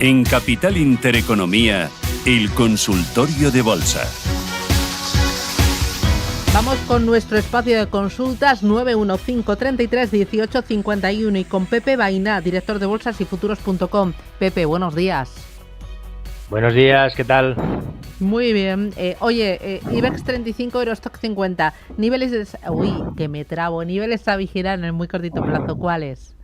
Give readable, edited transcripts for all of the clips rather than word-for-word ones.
En Capital Intereconomía, el consultorio de bolsa. Vamos con nuestro espacio de consultas 915 33 18 51 y con Pepe Baina, director de bolsas y futuros.com. Pepe, buenos días. Buenos días, ¿qué tal? Muy bien. IBEX 35, Eurostock 50. Niveles niveles a vigilar en el muy cortito plazo. ¿Cuáles?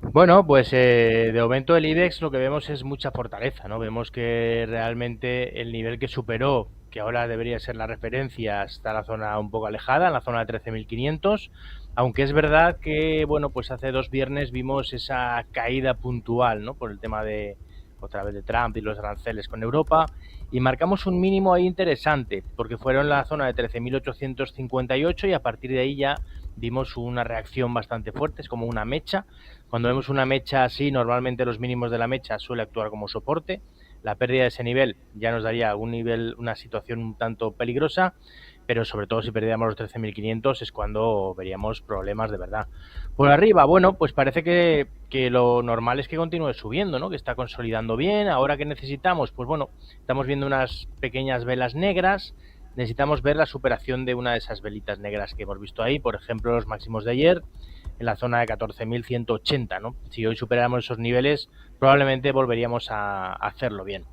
Bueno, pues de momento el IBEX lo que vemos es mucha fortaleza, ¿no? Vemos que realmente el nivel que superó, que ahora debería ser la referencia, está en la zona un poco alejada, en la zona de 13.500, aunque es verdad que, bueno, pues hace 2 viernes vimos esa caída puntual, ¿no? Por el tema de, otra vez, de Trump y los aranceles con Europa, y marcamos un mínimo ahí interesante, porque fueron en la zona de 13.858 y a partir de ahí ya vimos una reacción bastante fuerte, es como una mecha. Cuando vemos una mecha así, normalmente los mínimos de la mecha suele actuar como soporte. La pérdida de ese nivel ya nos daría una situación un tanto peligrosa, pero sobre todo si perdiéramos los 13.500 es cuando veríamos problemas de verdad. Por arriba, bueno, pues parece que lo normal es que continúe subiendo, ¿no? Que está consolidando bien. Ahora, ¿qué necesitamos? Pues bueno, estamos viendo unas pequeñas velas negras. Necesitamos ver la superación de una de esas velitas negras que hemos visto ahí, por ejemplo, los máximos de ayer, en la zona de 14.180, ¿no? Si hoy superáramos esos niveles, probablemente volveríamos a hacerlo bien.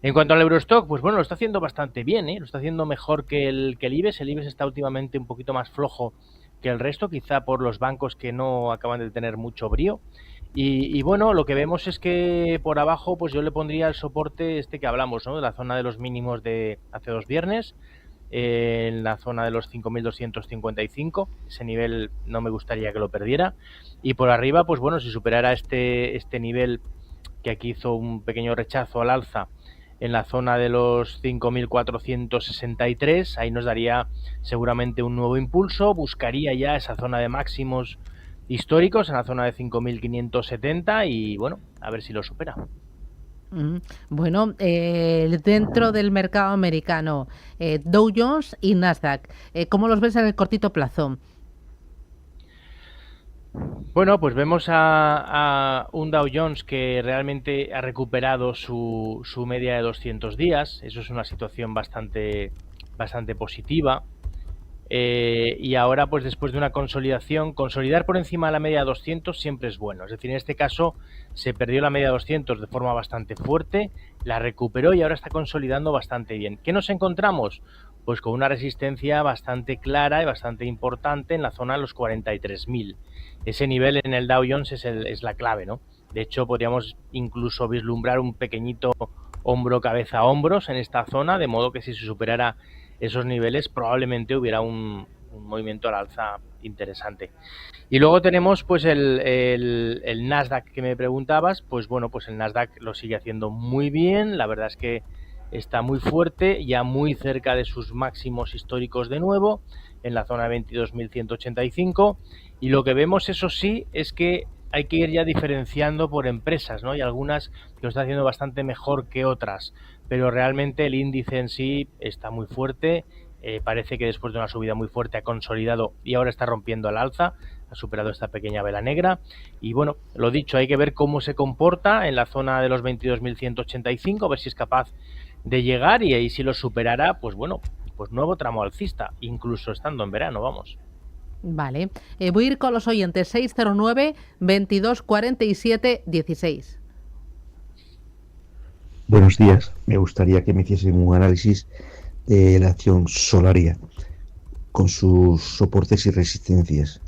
En cuanto al Eurostock, pues bueno, lo está haciendo bastante bien, ¿eh? Lo está haciendo mejor que el IBEX. El IBEX está últimamente un poquito más flojo que el resto, quizá por los bancos que no acaban de tener mucho brío. Y bueno, lo que vemos es que por abajo, pues yo le pondría el soporte este que hablamos, ¿no? De la zona de los mínimos de hace 2 viernes, en la zona de los 5.255, ese nivel no me gustaría que lo perdiera, y por arriba, pues bueno, si superara este nivel que aquí hizo un pequeño rechazo al alza en la zona de los 5.463, ahí nos daría seguramente un nuevo impulso, buscaría ya esa zona de máximos históricos en la zona de 5.570 y bueno, a ver si lo supera. Bueno, dentro del mercado americano, Dow Jones y Nasdaq, ¿cómo los ves en el cortito plazo? Bueno, pues vemos a un Dow Jones que realmente ha recuperado su media de 200 días. Eso es una situación bastante positiva. Y ahora, pues después de una consolidación, consolidar por encima de la media de 200 siempre es bueno. Es decir, en este caso se perdió la media de 200 de forma bastante fuerte, la recuperó y ahora está consolidando bastante bien. ¿Qué nos encontramos? Pues con una resistencia bastante clara y bastante importante en la zona de los 43.000. Ese nivel en el Dow Jones es la clave, ¿no? De hecho, podríamos incluso vislumbrar un pequeñito hombro, cabeza, hombros en esta zona, de modo que si se superara esos niveles probablemente hubiera un movimiento al alza interesante. Y luego tenemos pues el Nasdaq que me preguntabas. Pues bueno, pues el Nasdaq lo sigue haciendo muy bien, la verdad es que está muy fuerte, ya muy cerca de sus máximos históricos de nuevo, en la zona de 22.185, y lo que vemos, eso sí, es que hay que ir ya diferenciando por empresas, ¿no? Hay algunas que lo están haciendo bastante mejor que otras, pero realmente el índice en sí está muy fuerte. Parece que después de una subida muy fuerte ha consolidado y ahora está rompiendo al alza, ha superado esta pequeña vela negra. Y bueno, lo dicho, hay que ver cómo se comporta en la zona de los 22.185, a ver si es capaz de llegar, y ahí si lo superará, pues bueno, pues nuevo tramo alcista, incluso estando en verano, vamos. Vale, voy a ir con los oyentes. 609 22 47 16. Buenos días, me gustaría que me hiciesen un análisis de la acción Solaria con sus soportes y resistencias,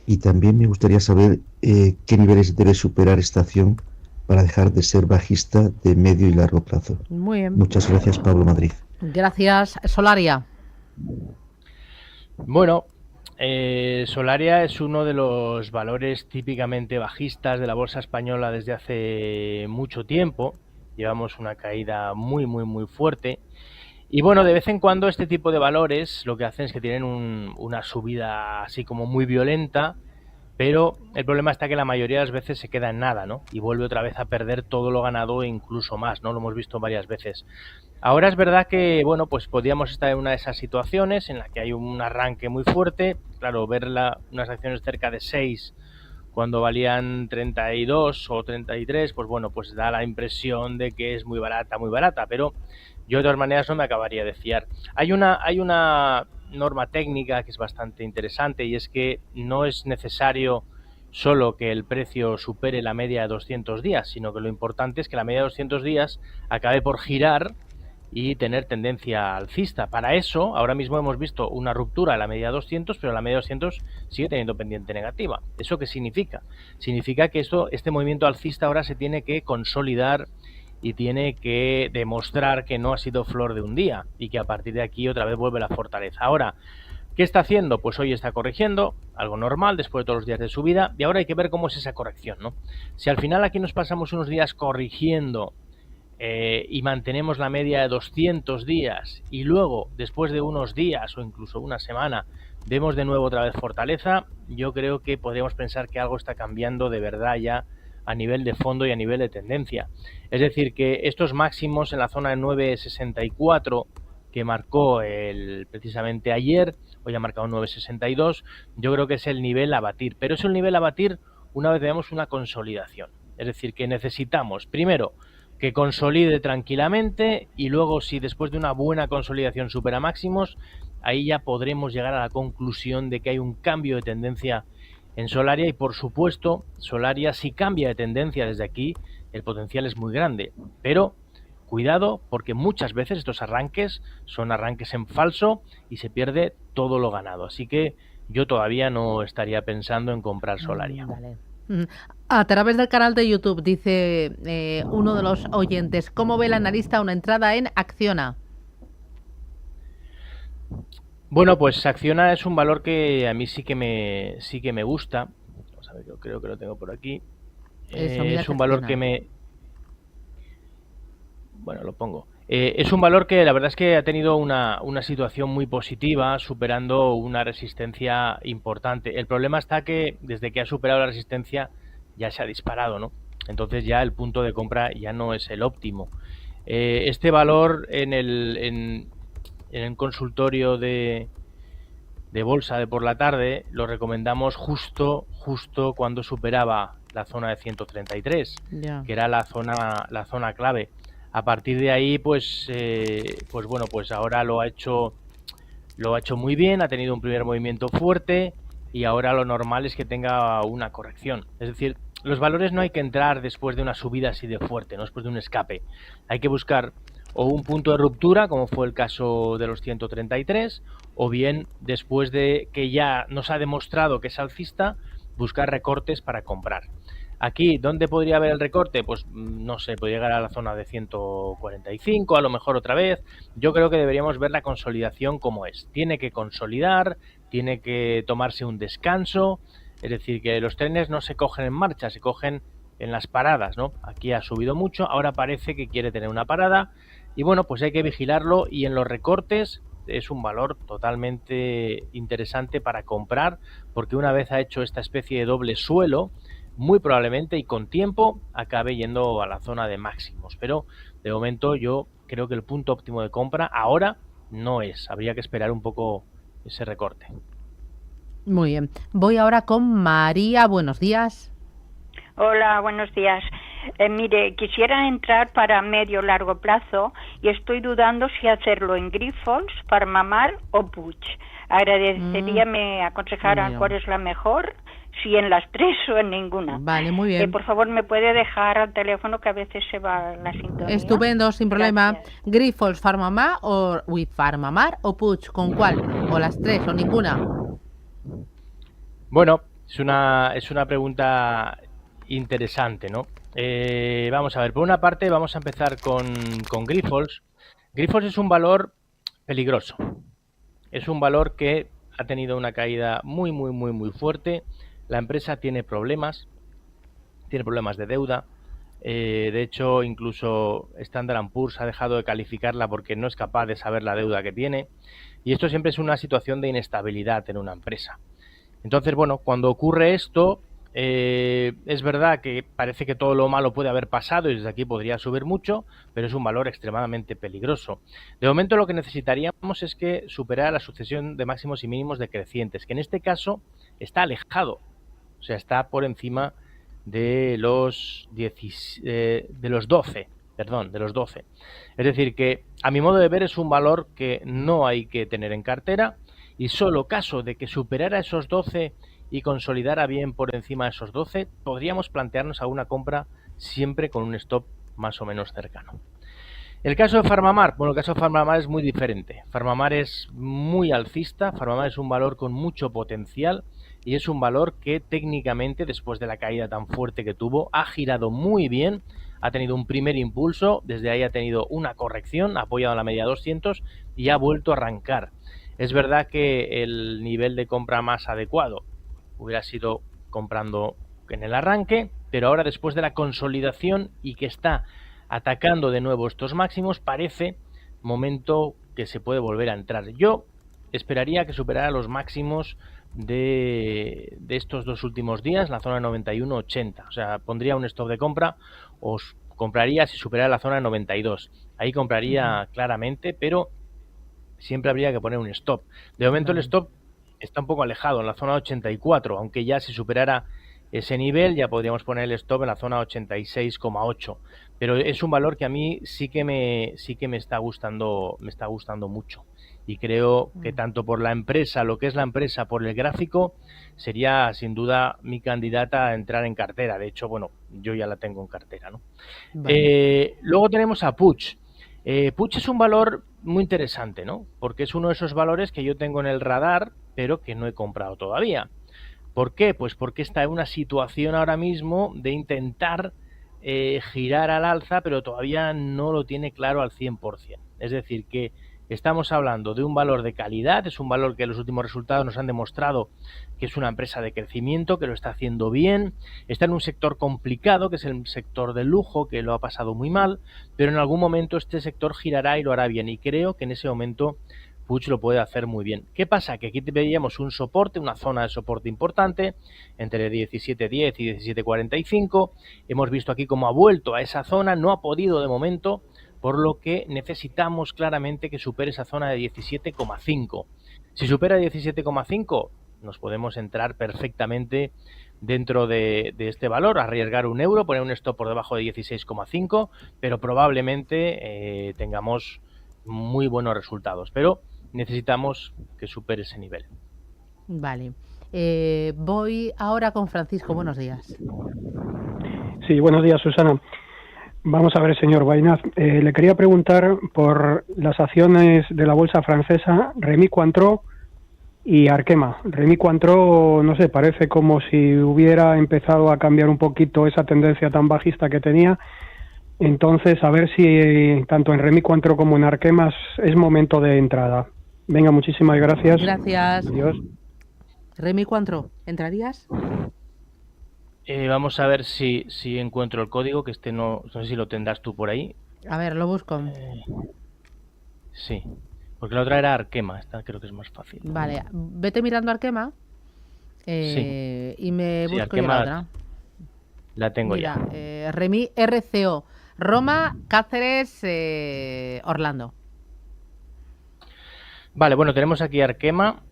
y también me gustaría saber qué niveles debe superar esta acción para dejar de ser bajista de medio y largo plazo. Muy bien. Muchas gracias, Pablo Madrid. Gracias, Solaria. Bueno, Solaria es uno de los valores típicamente bajistas de la bolsa española desde hace mucho tiempo. Llevamos una caída muy fuerte. Y bueno, de vez en cuando este tipo de valores lo que hacen es que tienen una subida así como muy violenta, pero el problema está que la mayoría de las veces se queda en nada, ¿no? Y vuelve otra vez a perder todo lo ganado e incluso más, ¿no? Lo hemos visto varias veces. Ahora es verdad que, bueno, pues podríamos estar en una de esas situaciones en la que hay un arranque muy fuerte. Claro, ver unas acciones cerca de 6 cuando valían 32 o 33, pues bueno, pues da la impresión de que es muy barata, pero yo de todas maneras no me acabaría de fiar. Hay una norma técnica que es bastante interesante, y es que no es necesario solo que el precio supere la media de 200 días, sino que lo importante es que la media de 200 días acabe por girar y tener tendencia alcista. Para eso, ahora mismo hemos visto una ruptura de la media de 200, pero la media de 200 sigue teniendo pendiente negativa. ¿Eso qué significa? Significa que este movimiento alcista ahora se tiene que consolidar y tiene que demostrar que no ha sido flor de un día y que a partir de aquí otra vez vuelve la fortaleza. Ahora, ¿qué está haciendo? Pues hoy está corrigiendo, algo normal después de todos los días de subida, y ahora hay que ver cómo es esa corrección, ¿no? Si al final aquí nos pasamos unos días corrigiendo y mantenemos la media de 200 días y luego, después de unos días o incluso una semana, vemos de nuevo otra vez fortaleza, yo creo que podríamos pensar que algo está cambiando de verdad ya a nivel de fondo y a nivel de tendencia. Es decir, que estos máximos en la zona de 9,64 que marcó precisamente ayer, hoy ha marcado 9,62, yo creo que es el nivel a batir, pero es el nivel a batir una vez veamos una consolidación. Es decir, que necesitamos primero que consolide tranquilamente y luego, si después de una buena consolidación supera máximos, ahí ya podremos llegar a la conclusión de que hay un cambio de tendencia en Solaria, y por supuesto Solaria, si cambia de tendencia desde aquí, el potencial es muy grande, pero cuidado, porque muchas veces estos arranques son arranques en falso y se pierde todo lo ganado, así que yo todavía no estaría pensando en comprar Solaria. Vale. A través del canal de YouTube dice uno de los oyentes, ¿cómo ve el analista una entrada en Acciona? Bueno, pues Acciona es un valor que a mí sí que me gusta. Vamos a ver, yo creo que lo tengo por aquí. Es un valor que me... Bueno, lo pongo. Es un valor que la verdad es que ha tenido una situación muy positiva, superando una resistencia importante. El problema está que desde que ha superado la resistencia ya se ha disparado, ¿no? Entonces ya el punto de compra ya no es el óptimo. Este valor en el consultorio de bolsa de por la tarde lo recomendamos justo cuando superaba la zona de 133, que era la zona clave. A partir de ahí, pues bueno, pues ahora lo ha hecho muy bien, ha tenido un primer movimiento fuerte y ahora lo normal es que tenga una corrección. Es decir, los valores no hay que entrar después de una subida así de fuerte, no después de un escape. Hay que buscar o un punto de ruptura, como fue el caso de los 133, o bien después de que ya nos ha demostrado que es alcista, buscar recortes para comprar. Aquí, ¿dónde podría haber el recorte? Pues no sé, podría llegar a la zona de 145, a lo mejor otra vez. Yo creo que deberíamos ver la consolidación como es. Tiene que consolidar, tiene que tomarse un descanso, es decir, que los trenes no se cogen en marcha, se cogen en las paradas, ¿no? Aquí ha subido mucho, ahora parece que quiere tener una parada y bueno, pues hay que vigilarlo, y en los recortes es un valor totalmente interesante para comprar, porque una vez ha hecho esta especie de doble suelo, muy probablemente y con tiempo acabe yendo a la zona de máximos, pero de momento yo creo que el punto óptimo de compra ahora no es, habría que esperar un poco ese recorte. Muy bien, voy ahora con María, buenos días. Hola, buenos días. Mire, quisiera entrar para medio largo plazo y estoy dudando si hacerlo en Grifols, Farmamar o Puig. Agradecería me aconsejaran cuál es la mejor, si en las tres o en ninguna. Vale, muy bien. Por favor, ¿me puede dejar al teléfono que a veces se va la sintonía? Estupendo, sin problema. Gracias. Grifols, Farmamar o Puig, ¿con cuál? ¿O las tres o ninguna? Bueno, es una pregunta interesante, ¿no? Vamos a ver, por una parte vamos a empezar con Grifols. Grifols es un valor peligroso. Es un valor que ha tenido una caída muy fuerte. La empresa tiene problemas de deuda. De hecho, incluso Standard & Poor's ha dejado de calificarla porque no es capaz de saber la deuda que tiene. Y esto siempre es una situación de inestabilidad en una empresa. Entonces, bueno, cuando ocurre esto, es verdad que parece que todo lo malo puede haber pasado y desde aquí podría subir mucho, pero es un valor extremadamente peligroso. De momento lo que necesitaríamos es que superara la sucesión de máximos y mínimos decrecientes, que en este caso está alejado O sea, está por encima de los 12. Es decir, que a mi modo de ver es un valor que no hay que tener en cartera, y solo caso de que superara esos 12 y consolidara bien por encima de esos 12, podríamos plantearnos alguna compra siempre con un stop más o menos cercano. El caso de Farmamar, bueno, el caso de Farmamar es muy diferente. Farmamar es muy alcista, Farmamar es un valor con mucho potencial y es un valor que técnicamente, después de la caída tan fuerte que tuvo, ha girado muy bien, ha tenido un primer impulso, desde ahí ha tenido una corrección, ha apoyado en la media 200 y ha vuelto a arrancar. Es verdad que el nivel de compra más adecuado hubiera sido comprando en el arranque, pero ahora después de la consolidación y que está atacando de nuevo estos máximos, parece momento que se puede volver a entrar. Yo esperaría que superara los máximos de estos dos últimos días, la zona 91.80. O sea, pondría un stop de compra, o compraría si superara la zona 92. Ahí compraría claramente, pero siempre habría que poner un stop. De momento el stop está un poco alejado, en la zona 84, aunque ya si superara ese nivel ya podríamos poner el stop en la zona 86,8. Pero es un valor que a mí sí que me está gustando mucho. Y creo que tanto por la empresa, lo que es la empresa, por el gráfico, sería sin duda mi candidata a entrar en cartera. De hecho, bueno, yo ya la tengo en cartera, ¿no? Vale. Luego tenemos a Puig. Puig es un valor muy interesante, ¿no? Porque es uno de esos valores que yo tengo en el radar, pero que no he comprado todavía. ¿Por qué? Pues porque está en una situación ahora mismo de intentar girar al alza, pero todavía no lo tiene claro al 100%. Es decir, que estamos hablando de un valor de calidad, es un valor que los últimos resultados nos han demostrado que es una empresa de crecimiento, que lo está haciendo bien, está en un sector complicado, que es el sector del lujo, que lo ha pasado muy mal, pero en algún momento este sector girará y lo hará bien, y creo que en ese momento Puig lo puede hacer muy bien. ¿Qué pasa? Que aquí veíamos un soporte, una zona de soporte importante, entre 17.10 y 17.45. Hemos visto aquí cómo ha vuelto a esa zona, no ha podido de momento, por lo que necesitamos claramente que supere esa zona de 17,5. Si supera 17,5, nos podemos entrar perfectamente dentro de este valor, arriesgar €1, poner un stop por debajo de 16,5, pero probablemente tengamos muy buenos resultados. Pero necesitamos que supere ese nivel. Vale. Voy ahora con Francisco. Buenos días. Sí, buenos días, Susana. Vamos a ver, señor Bainaz. Le quería preguntar por las acciones de la bolsa francesa, Rémy Cointreau y Arkema. Rémy Cointreau, no sé, parece como si hubiera empezado a cambiar un poquito esa tendencia tan bajista que tenía. Entonces, a ver si tanto en Rémy Cointreau como en Arkema es momento de entrada. Venga, muchísimas gracias. Gracias. Adiós. Rémy Cointreau, ¿entrarías? Vamos a ver si encuentro el código, que no sé si lo tendrás tú por ahí. A ver, lo busco. Sí, porque la otra era Arkema, esta creo que es más fácil. Vale, vete mirando Arkema sí. Y me busco Arkema, yo la otra. La tengo. Mira, ya. Rémy RCO, Roma, Cáceres, Orlando. Vale, bueno, tenemos aquí Arkema,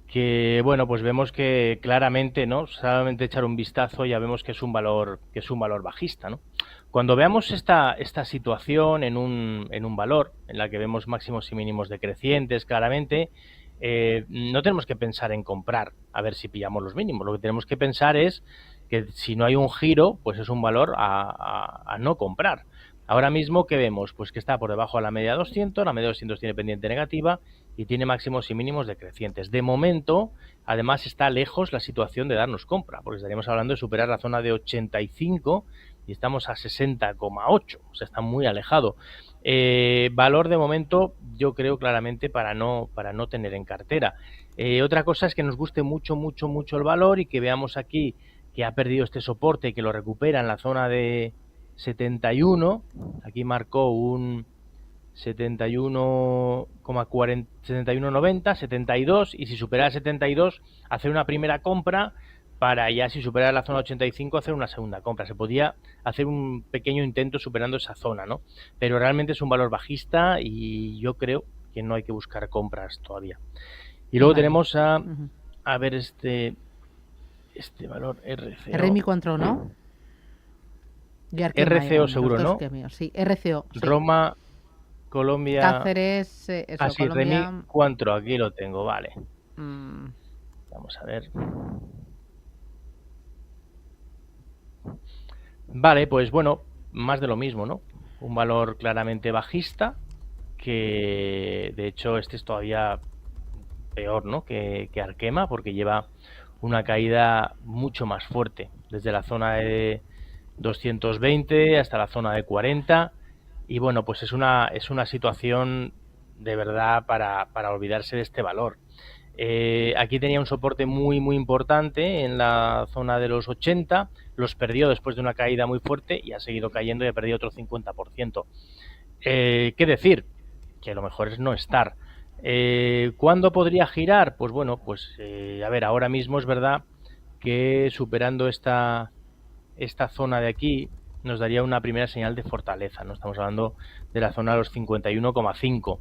que bueno, pues vemos que claramente, ¿no? Solamente echar un vistazo ya vemos que es un valor bajista, ¿no? Cuando veamos esta situación en un valor en la que vemos máximos y mínimos decrecientes claramente, no tenemos que pensar en comprar a ver si pillamos los mínimos. Lo que tenemos que pensar es que si no hay un giro, pues es un valor a no comprar. Ahora mismo, ¿qué vemos? Pues que está por debajo de la media 200, la media 200 tiene pendiente negativa y tiene máximos y mínimos decrecientes. De momento, además, está lejos la situación de darnos compra, porque estaríamos hablando de superar la zona de 85 y estamos a 60,8, o sea, está muy alejado. Valor de momento, yo creo claramente para no tener en cartera. Otra cosa es que nos guste mucho el valor y que veamos aquí que ha perdido este soporte y que lo recupera en la zona de 71, aquí marcó un 71,40, 71,90, 72, y si supera 72, hacer una primera compra para ya, si supera la zona 85, hacer una segunda compra. Se podía hacer un pequeño intento superando esa zona, ¿no? Pero realmente es un valor bajista y yo creo que no hay que buscar compras todavía. Y luego tenemos a a ver este valor RMI control, ¿no? Y Arkema, RCO los seguro, dos ¿no? que míos, sí, RCO. Sí. Roma, Colombia. Cáceres, eso, Sí, Colombia. RMI Cuantro, aquí lo tengo, vale. Mm, Vamos a ver. Vale, pues bueno, más de lo mismo, ¿no? Un valor claramente bajista, que de hecho este es todavía peor, ¿no? que Arkema, porque lleva una caída mucho más fuerte, desde la zona de 220 hasta la zona de 40, y bueno, pues es una situación de verdad para olvidarse de este valor. Aquí tenía un soporte muy importante en la zona de los 80, los perdió después de una caída muy fuerte y ha seguido cayendo y ha perdido otro 50%. ¿Qué decir? Que lo mejor es no estar. ¿Cuándo podría girar? Pues bueno, pues a ver, ahora mismo es verdad que superando esta zona de aquí nos daría una primera señal de fortaleza, ¿no? Estamos hablando de la zona de los 51,5,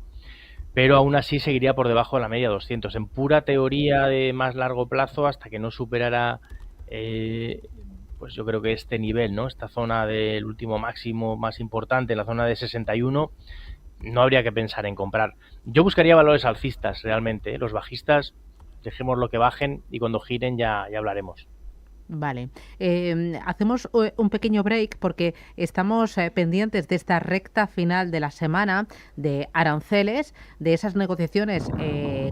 pero aún así seguiría por debajo de la media 200. En pura teoría de más largo plazo, hasta que no superara pues yo creo que este nivel, ¿no? Esta zona del último máximo más importante, la zona de 61, no habría que pensar en comprar. Yo buscaría valores alcistas realmente, ¿eh? Los bajistas, dejemos lo que bajen y cuando giren ya hablaremos. Vale, hacemos un pequeño break porque estamos pendientes de esta recta final de la semana de aranceles, de esas negociaciones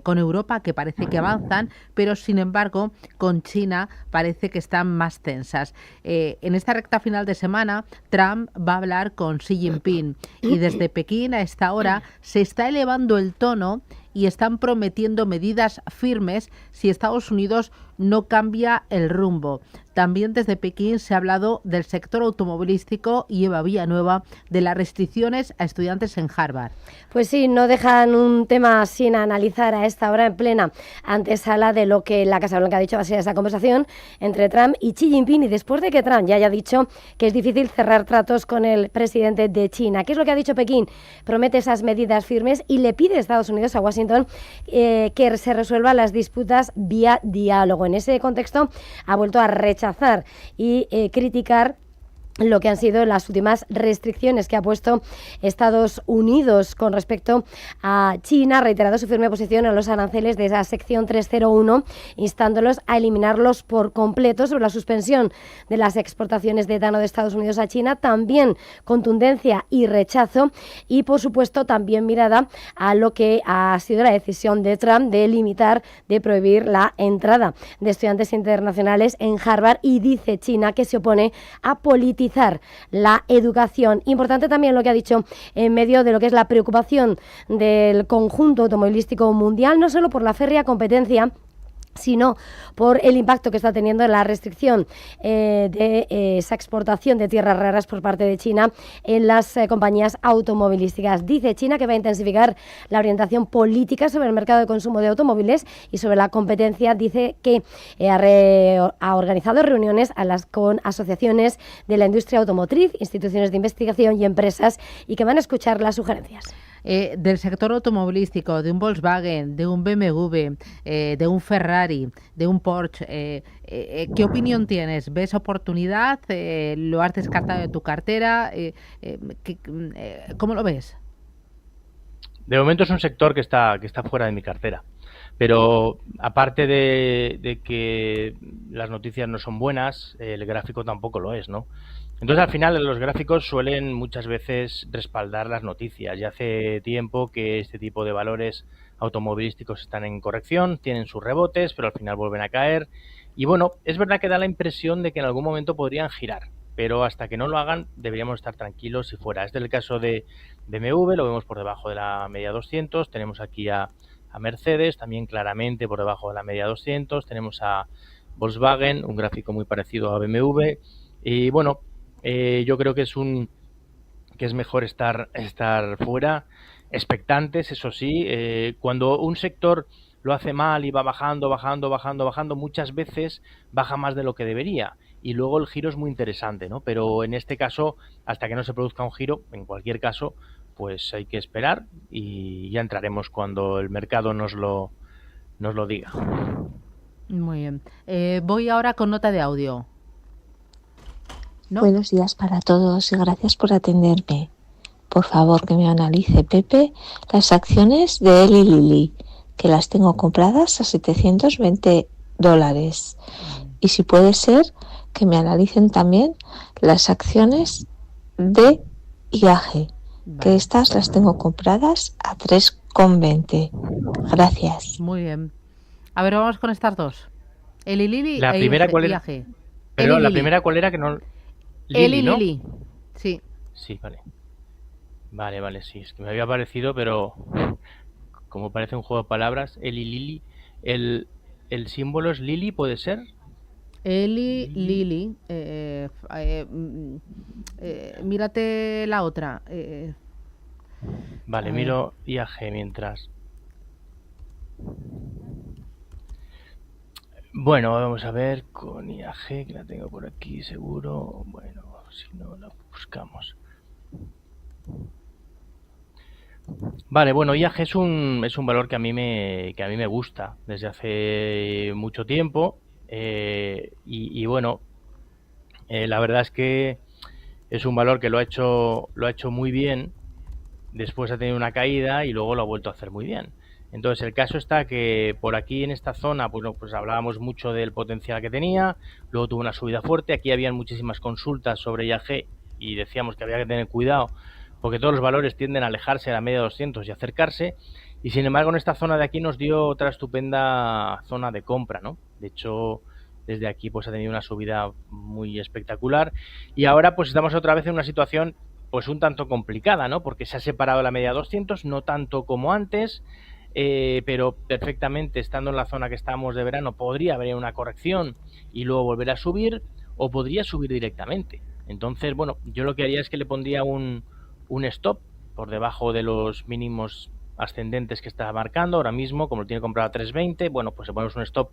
con Europa que parece que avanzan, pero sin embargo con China parece que están más tensas. En esta recta final de semana, Trump va a hablar con Xi Jinping y desde Pekín a esta hora se está elevando el tono y están prometiendo medidas firmes si Estados Unidos no cambia el rumbo. También desde Pekín se ha hablado del sector automovilístico y Eva Villanueva de las restricciones a estudiantes en Harvard. Pues sí, no dejan un tema sin analizar a esta hora en plena antesala de lo que la Casa Blanca ha dicho va a ser esa conversación entre Trump y Xi Jinping, y después de que Trump ya haya dicho que es difícil cerrar tratos con el presidente de China. ¿Qué es lo que ha dicho Pekín? Promete esas medidas firmes y le pide a Estados Unidos, a Washington, que se resuelvan las disputas vía diálogo. En ese contexto ha vuelto a rechazar y criticar lo que han sido las últimas restricciones que ha puesto Estados Unidos con respecto a China. Ha reiterado su firme posición en los aranceles de esa sección 301, instándolos a eliminarlos por completo. Sobre la suspensión de las exportaciones de etano de Estados Unidos a China, también contundencia y rechazo, y por supuesto también mirada a lo que ha sido la decisión de Trump de limitar, de prohibir la entrada de estudiantes internacionales en Harvard, y dice China que se opone a politizar la educación. Importante también lo que ha dicho en medio de lo que es la preocupación del conjunto automovilístico mundial, no solo por la férrea competencia, sino por el impacto que está teniendo la restricción de esa exportación de tierras raras por parte de China en las compañías automovilísticas. Dice China que va a intensificar la orientación política sobre el mercado de consumo de automóviles y sobre la competencia. Dice que ha organizado reuniones con asociaciones de la industria automotriz, instituciones de investigación y empresas, y que van a escuchar las sugerencias. Del sector automovilístico, de un Volkswagen, de un BMW, de un Ferrari, de un Porsche, ¿qué opinión tienes? ¿Ves oportunidad? ¿Lo has descartado de tu cartera? ¿Cómo lo ves? De momento es un sector que está fuera de mi cartera, pero aparte de que las noticias no son buenas, el gráfico tampoco lo es, ¿no? Entonces, al final, los gráficos suelen muchas veces respaldar las noticias. Ya hace tiempo que este tipo de valores automovilísticos están en corrección, tienen sus rebotes, pero al final vuelven a caer. Y bueno, es verdad que da la impresión de que en algún momento podrían girar, pero hasta que no lo hagan deberíamos estar tranquilos y fuera. Este es el caso de BMW, lo vemos por debajo de la media 200. Tenemos aquí a Mercedes, también claramente por debajo de la media 200. Tenemos a Volkswagen, un gráfico muy parecido a BMW. Y bueno, yo creo que es mejor estar fuera, expectantes, eso sí. Cuando un sector lo hace mal y va bajando, muchas veces baja más de lo que debería y luego el giro es muy interesante, ¿no? Pero en este caso, hasta que no se produzca un giro, en cualquier caso, pues hay que esperar y ya entraremos cuando el mercado nos lo diga. Muy bien. Voy ahora con nota de audio. ¿No? Buenos días para todos y gracias por atenderme. Por favor, que me analice Pepe las acciones de Eli Lilly, que las tengo compradas a $720. Y si puede ser, que me analicen también las acciones de IAG, que estas las tengo compradas a 3,20. Gracias. Muy bien. A ver, vamos con estas dos. Eli Lilly La e primera, ¿cuál era? IAG. Pero Eli la Lilly. primera, ¿cuál era? Que no... Eli ¿no? Lilly. Sí. Sí, vale. Vale, sí. Es que me había parecido, pero como parece un juego de palabras, Eli Lilly. El símbolo es Lilly, ¿puede ser? Eli Lilly. Mírate la otra. Vale, a miro IAG mientras. Bueno, vamos a ver con IAG, que la tengo por aquí seguro. Bueno, si no la buscamos. Vale, bueno, IAG es un valor que a mí me gusta desde hace mucho tiempo. Y bueno, la verdad es que es un valor que lo ha hecho muy bien. Después ha tenido una caída y luego lo ha vuelto a hacer muy bien. Entonces el caso está que por aquí en esta zona pues hablábamos mucho del potencial que tenía, luego tuvo una subida fuerte, aquí habían muchísimas consultas sobre IAG y decíamos que había que tener cuidado porque todos los valores tienden a alejarse de la media de 200 y acercarse, y sin embargo en esta zona de aquí nos dio otra estupenda zona de compra, ¿no? De hecho, desde aquí pues ha tenido una subida muy espectacular y ahora pues estamos otra vez en una situación pues un tanto complicada, ¿no? Porque se ha separado la media de 200, no tanto como antes, pero perfectamente estando en la zona que estábamos de verano podría haber una corrección y luego volver a subir, o podría subir directamente. Entonces, bueno, yo lo que haría es que le pondría un stop por debajo de los mínimos ascendentes que está marcando ahora mismo, como lo tiene comprado a 3.20, bueno, pues le ponemos un stop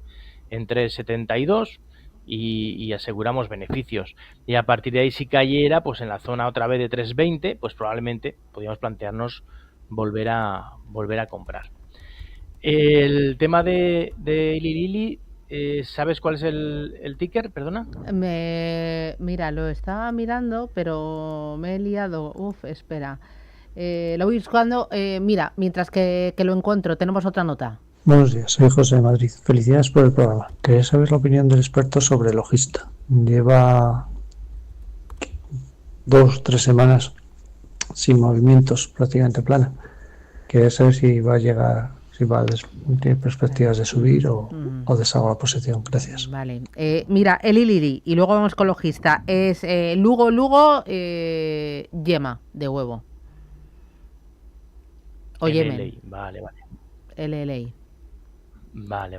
en 3.72 y aseguramos beneficios. Y a partir de ahí, si cayera, pues en la zona otra vez de 3.20, pues probablemente podríamos plantearnos volver a comprar. El tema de Eli Lilly, ¿sabes cuál es el ticker? Perdona. Mira, lo estaba mirando, pero me he liado. Espera. Lo voy buscando. Mira, mientras que lo encuentro, tenemos otra nota. Buenos días, soy José de Madrid. Felicidades por el programa. Quería saber la opinión del experto sobre Logista. Lleva 2-3 semanas sin movimientos, prácticamente plana. Quería saber si va a llegar, tiene perspectivas de subir o deshago la posición. Gracias. Vale. Mira, Eli Lilly, y luego vamos con Logista. Es Lugo, yema de huevo. O Yemen. Vale. LLA. Vale.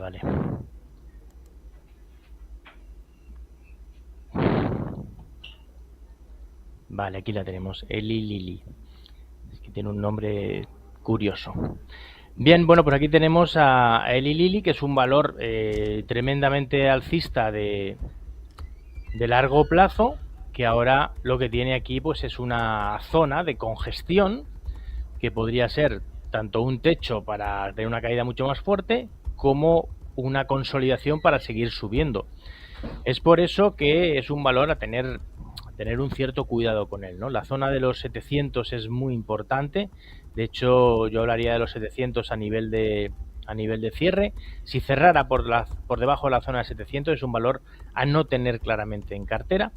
Vale, aquí la tenemos, Eli Lilly. Es que tiene un nombre curioso. Bien, bueno, pues aquí tenemos a Eli Lilly, que es un valor tremendamente alcista de largo plazo, que ahora lo que tiene aquí pues es una zona de congestión que podría ser tanto un techo para tener una caída mucho más fuerte como una consolidación para seguir subiendo. Es por eso que es un valor a tener un cierto cuidado con él, ¿no? La zona de los 700 es muy importante. De hecho, yo hablaría de los 700 a nivel de cierre. Si cerrara por debajo de la zona de 700 es un valor a no tener claramente en cartera.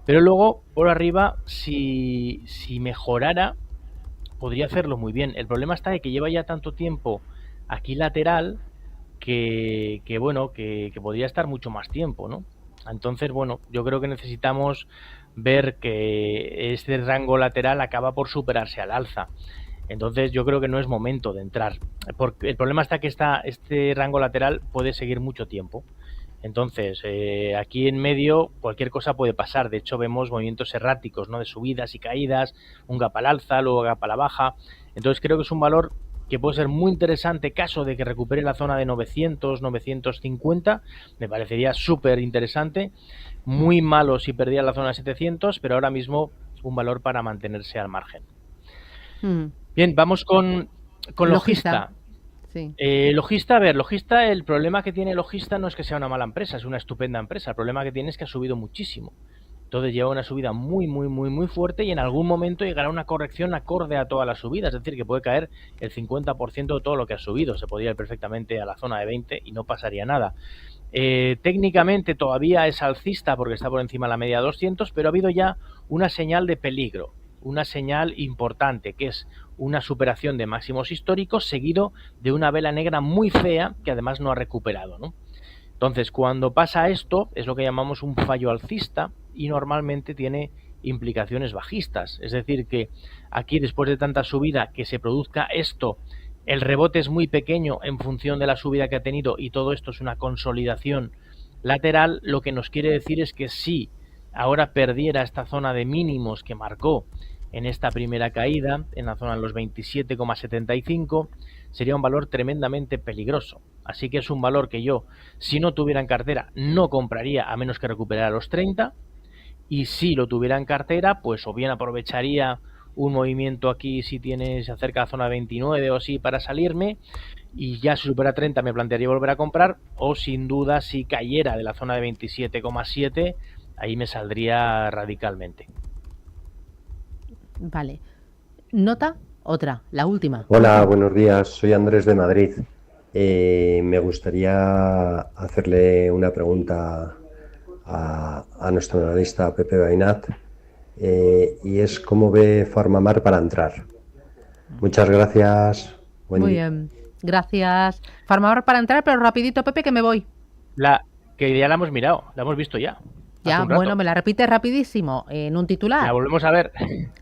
Pero luego, por arriba, si mejorara, podría hacerlo muy bien. El problema está de que lleva ya tanto tiempo aquí lateral que podría estar mucho más tiempo, ¿no? Entonces, bueno, yo creo que necesitamos ver que este rango lateral acaba por superarse al alza. Entonces yo creo que no es momento de entrar, porque el problema está que este rango lateral puede seguir mucho tiempo. Entonces, aquí en medio cualquier cosa puede pasar. De hecho, vemos movimientos erráticos, ¿no? De subidas y caídas, un gap al alza, luego gap a la baja. Entonces creo que es un valor que puede ser muy interesante caso de que recupere la zona de 900, 950. Me parecería súper interesante. Muy malo si perdía la zona de 700, pero ahora mismo un valor para mantenerse al margen. Bien, vamos con Logista. Sí. Logista, el problema que tiene Logista no es que sea una mala empresa, es una estupenda empresa. El problema que tiene es que ha subido muchísimo. Entonces lleva una subida muy fuerte y en algún momento llegará una corrección acorde a toda la subida. Es decir, que puede caer el 50% de todo lo que ha subido. Se podría ir perfectamente a la zona de 20 y no pasaría nada. Técnicamente todavía es alcista porque está por encima de la media de 200, pero ha habido ya una señal de peligro, una señal importante, que es una superación de máximos históricos seguido de una vela negra muy fea que además no ha recuperado, ¿no? Entonces, cuando pasa esto, es lo que llamamos un fallo alcista y normalmente tiene implicaciones bajistas. Es decir, que aquí, después de tanta subida, que se produzca esto, el rebote es muy pequeño en función de la subida que ha tenido y todo esto es una consolidación lateral, lo que nos quiere decir es que si ahora perdiera esta zona de mínimos que marcó en esta primera caída, en la zona de los 27,75, sería un valor tremendamente peligroso. Así que es un valor que yo, si no tuviera en cartera, no compraría a menos que recuperara los 30. Y si lo tuviera en cartera, pues o bien aprovecharía un movimiento aquí si se acerca a la zona 29 o así para salirme, y ya si supera 30 me plantearía volver a comprar, o sin duda si cayera de la zona de 27,7, ahí me saldría radicalmente. Vale. Nota otra, la última. Hola, buenos días. Soy Andrés de Madrid. Me gustaría hacerle una pregunta a nuestro analista Pepe Bainat, y es cómo ve Farmamar para entrar. Muchas gracias. Muy bien, gracias. Farmamar para entrar, pero rapidito, Pepe, que me voy. Que ya la hemos mirado, la hemos visto ya. Ya, bueno, me la repite rapidísimo, en un titular. La volvemos a ver.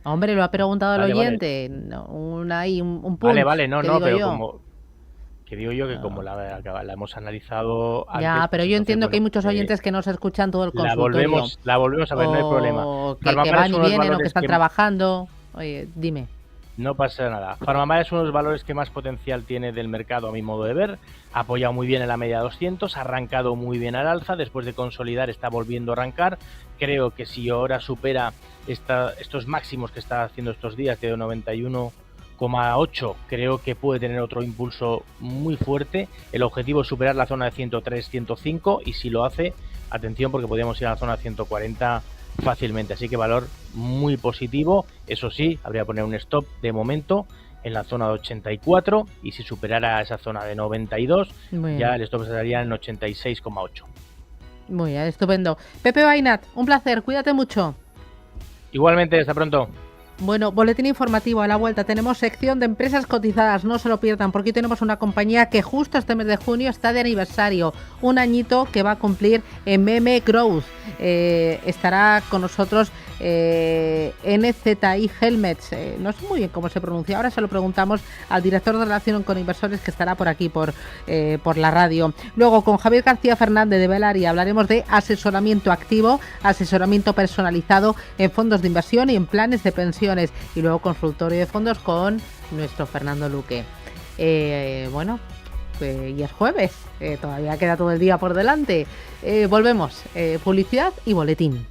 Hombre, lo ha preguntado el oyente. Vale. No, un punto. Vale, no, pero como... Que digo yo que como la hemos analizado antes... Ya, pero yo entiendo que hay muchos oyentes que no se escuchan todo el consultorio. La volvemos a ver, no hay problema. Que van y vienen o que están trabajando. Oye, dime. No pasa nada. Farmamar es uno de los valores que más potencial tiene del mercado, a mi modo de ver. Ha apoyado muy bien en la media 200, ha arrancado muy bien al alza, después de consolidar está volviendo a arrancar. Creo que si ahora supera estos máximos que está haciendo estos días de 91,8, creo que puede tener otro impulso muy fuerte. El objetivo es superar la zona de 103, 105 y si lo hace, atención porque podríamos ir a la zona de 140 fácilmente, así que valor muy positivo. Eso sí, habría que poner un stop de momento en la zona de 84 y si superara esa zona de 92 ya el stop estaría en 86,8. Muy bien, estupendo. Pepe Bainat, un placer, cuídate mucho. Igualmente, hasta pronto. Bueno, boletín informativo a la vuelta. Tenemos sección de empresas cotizadas, no se lo pierdan, porque hoy tenemos una compañía que justo este mes de junio está de aniversario, un añito que va a cumplir en MM Growth. Estará con nosotros NZI Helmets, no sé muy bien cómo se pronuncia, ahora se lo preguntamos al director de relación con inversores que estará por aquí, por la radio. Luego con Javier García Fernández de Velaria hablaremos de asesoramiento activo, asesoramiento personalizado en fondos de inversión y en planes de pensión. Y luego consultorio de fondos con nuestro Fernando Luque. Bueno, y es jueves, todavía queda todo el día por delante. Volvemos, publicidad y boletín.